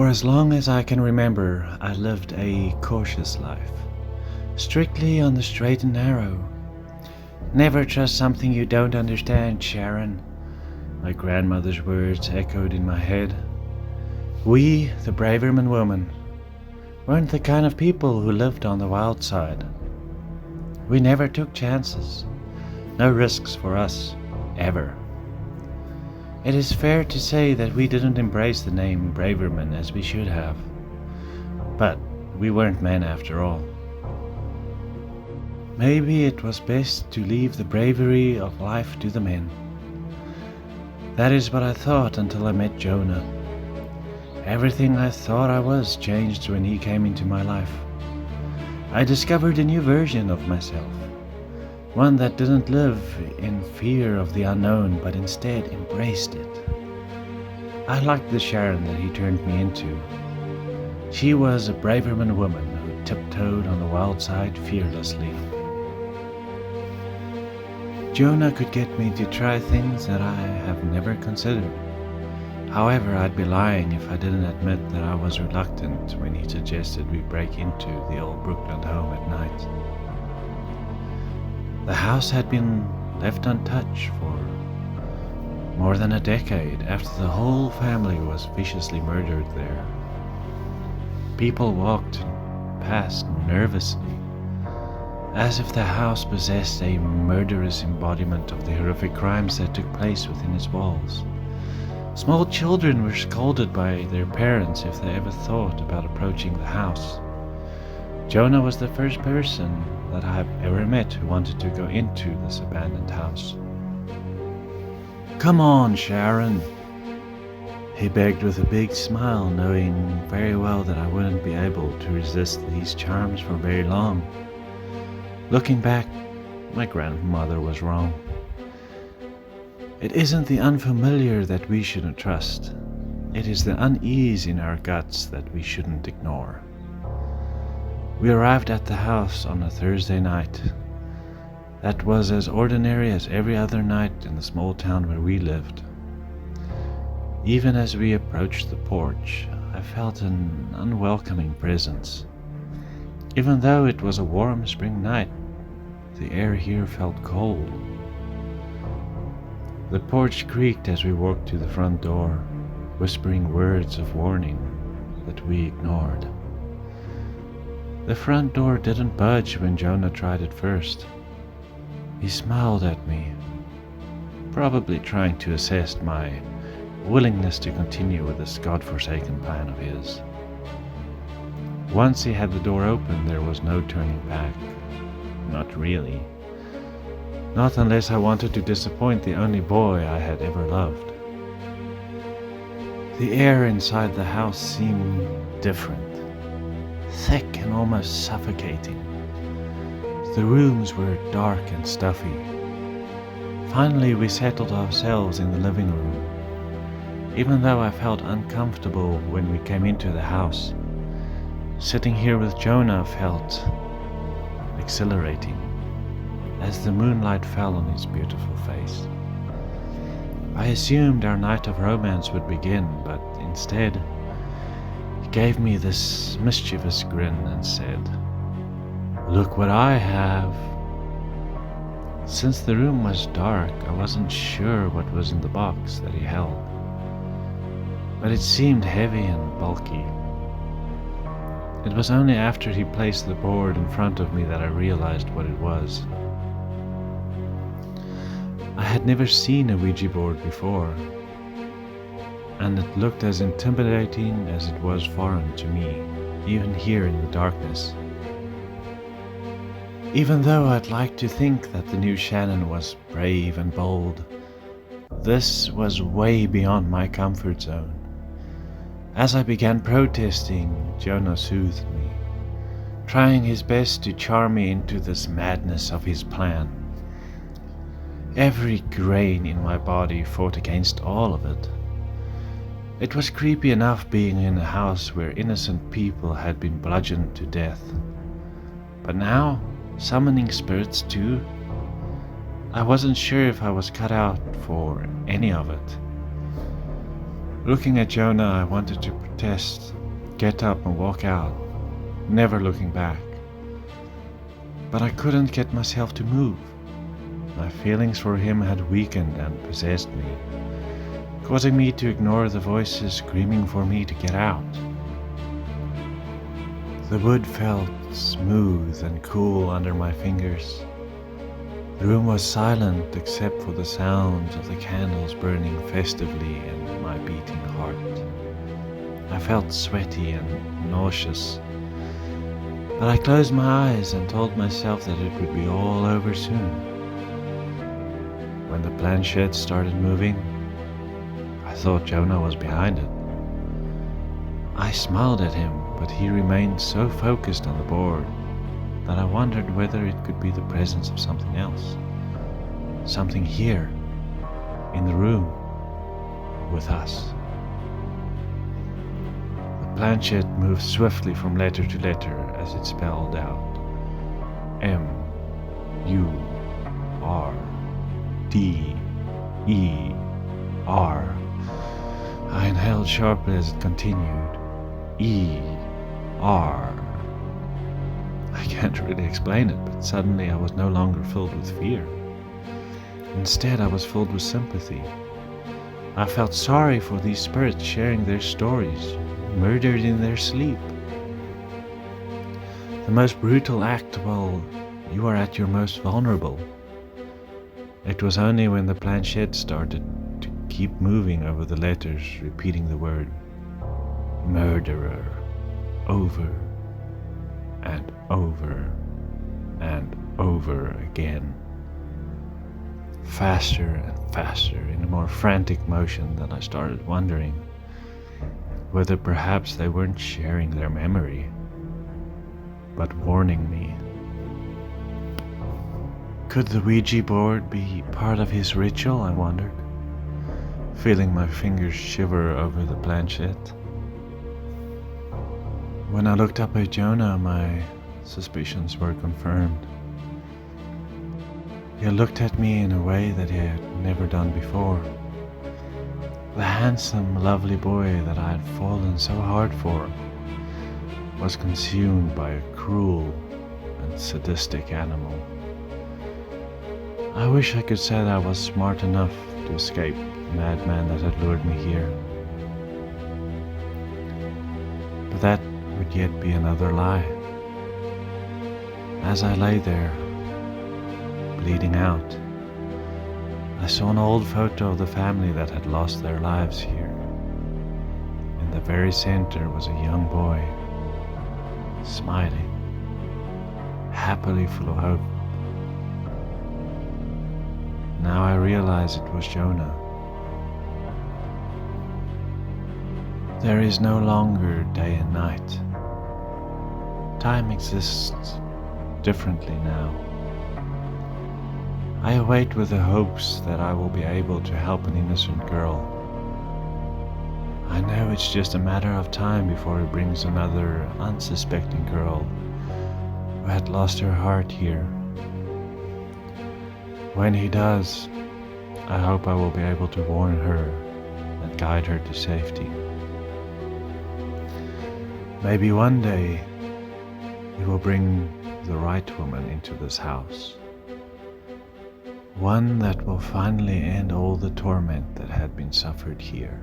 For as long as I can remember, I lived a cautious life, strictly on the straight and narrow. Never trust something you don't understand, Sharon. My grandmother's words echoed in my head. We, the Braverman women, weren't the kind of people who lived on the wild side. We never took chances. No risks for us, ever. It is fair to say that we didn't embrace the name Braverman as we should have. But we weren't men after all. Maybe it was best to leave the bravery of life to the men. That is what I thought until I met Jonah. Everything I thought I was changed when he came into my life. I discovered a new version of myself. One that didn't live in fear of the unknown, but instead embraced it. I liked the Sharon that he turned me into. She was a Braverman woman who tiptoed on the wild side fearlessly. Jonah could get me to try things that I have never considered. However, I'd be lying if I didn't admit that I was reluctant when he suggested we break into the old Brookland home at night. The house had been left untouched for more than a decade after the whole family was viciously murdered there. People walked past nervously, as if the house possessed a murderous embodiment of the horrific crimes that took place within its walls. Small children were scolded by their parents if they ever thought about approaching the house. Jonah was the first person that I have ever met who wanted to go into this abandoned house. "Come on, Sharon," he begged with a big smile, knowing very well that I wouldn't be able to resist these charms for very long. Looking back, my grandmother was wrong. It isn't the unfamiliar that we shouldn't trust. It is the unease in our guts that we shouldn't ignore. We arrived at the house on a Thursday night. That was as ordinary as every other night in the small town where we lived. Even as we approached the porch, I felt an unwelcoming presence. Even though it was a warm spring night, the air here felt cold. The porch creaked as we walked to the front door, whispering words of warning that we ignored. The front door didn't budge when Jonah tried it first. He smiled at me, probably trying to assess my willingness to continue with this godforsaken plan of his. Once he had the door open, there was no turning back. Not really. Not unless I wanted to disappoint the only boy I had ever loved. The air inside the house seemed different. Thick and almost suffocating. The rooms were dark and stuffy. Finally, we settled ourselves in the living room. Even though I felt uncomfortable when we came into the house, sitting here with Jonah felt exhilarating as the moonlight fell on his beautiful face. I assumed our night of romance would begin, but instead, he gave me this mischievous grin and said, "Look what I have." Since the room was dark, I wasn't sure what was in the box that he held, but it seemed heavy and bulky. It was only after he placed the board in front of me that I realized what it was. I had never seen a Ouija board before, and it looked as intimidating as it was foreign to me, even here in the darkness. Even though I'd like to think that the new Shannon was brave and bold, this was way beyond my comfort zone. As I began protesting, Jonah soothed me, trying his best to charm me into this madness of his plan. Every grain in my body fought against all of it. It was creepy enough being in a house where innocent people had been bludgeoned to death. But now, summoning spirits too? I wasn't sure if I was cut out for any of it. Looking at Jonah, I wanted to protest, get up and walk out, never looking back. But I couldn't get myself to move. My feelings for him had weakened and possessed me, causing me to ignore the voices screaming for me to get out. The wood felt smooth and cool under my fingers. The room was silent except for the sounds of the candles burning festively and my beating heart. I felt sweaty and nauseous, but I closed my eyes and told myself that it would be all over soon. When the planchette started moving, I thought Jonah was behind it. I smiled at him, but he remained so focused on the board that I wondered whether it could be the presence of something else. Something here, in the room, with us. The planchette moved swiftly from letter to letter as it spelled out M-U-R-D-E-R. I inhaled sharply as it continued. E-R. I can't really explain it, but suddenly I was no longer filled with fear. Instead, I was filled with sympathy. I felt sorry for these spirits sharing their stories, murdered in their sleep. The most brutal act while you are at your most vulnerable. It was only when the planchette started to keep moving over the letters, repeating the word murderer over and over and over again, faster and faster in a more frantic motion, that I started wondering whether perhaps they weren't sharing their memory, but warning me. Could the Ouija board be part of his ritual, I wondered, feeling my fingers shiver over the planchette. When I looked up at Jonah, my suspicions were confirmed. He looked at me in a way that he had never done before. The handsome, lovely boy that I had fallen so hard for was consumed by a cruel and sadistic animal. I wish I could say that I was smart enough to escape the madman that had lured me here. But that would yet be another lie. As I lay there, bleeding out, I saw an old photo of the family that had lost their lives here. In the very center was a young boy, smiling, happily full of hope. Now I realize it was Jonah. There is no longer day and night. Time exists differently now. I await with the hopes that I will be able to help an innocent girl. I know it's just a matter of time before he brings another unsuspecting girl who had lost her heart here. When he does, I hope I will be able to warn her and guide her to safety. Maybe one day he will bring the right woman into this house. One that will finally end all the torment that had been suffered here.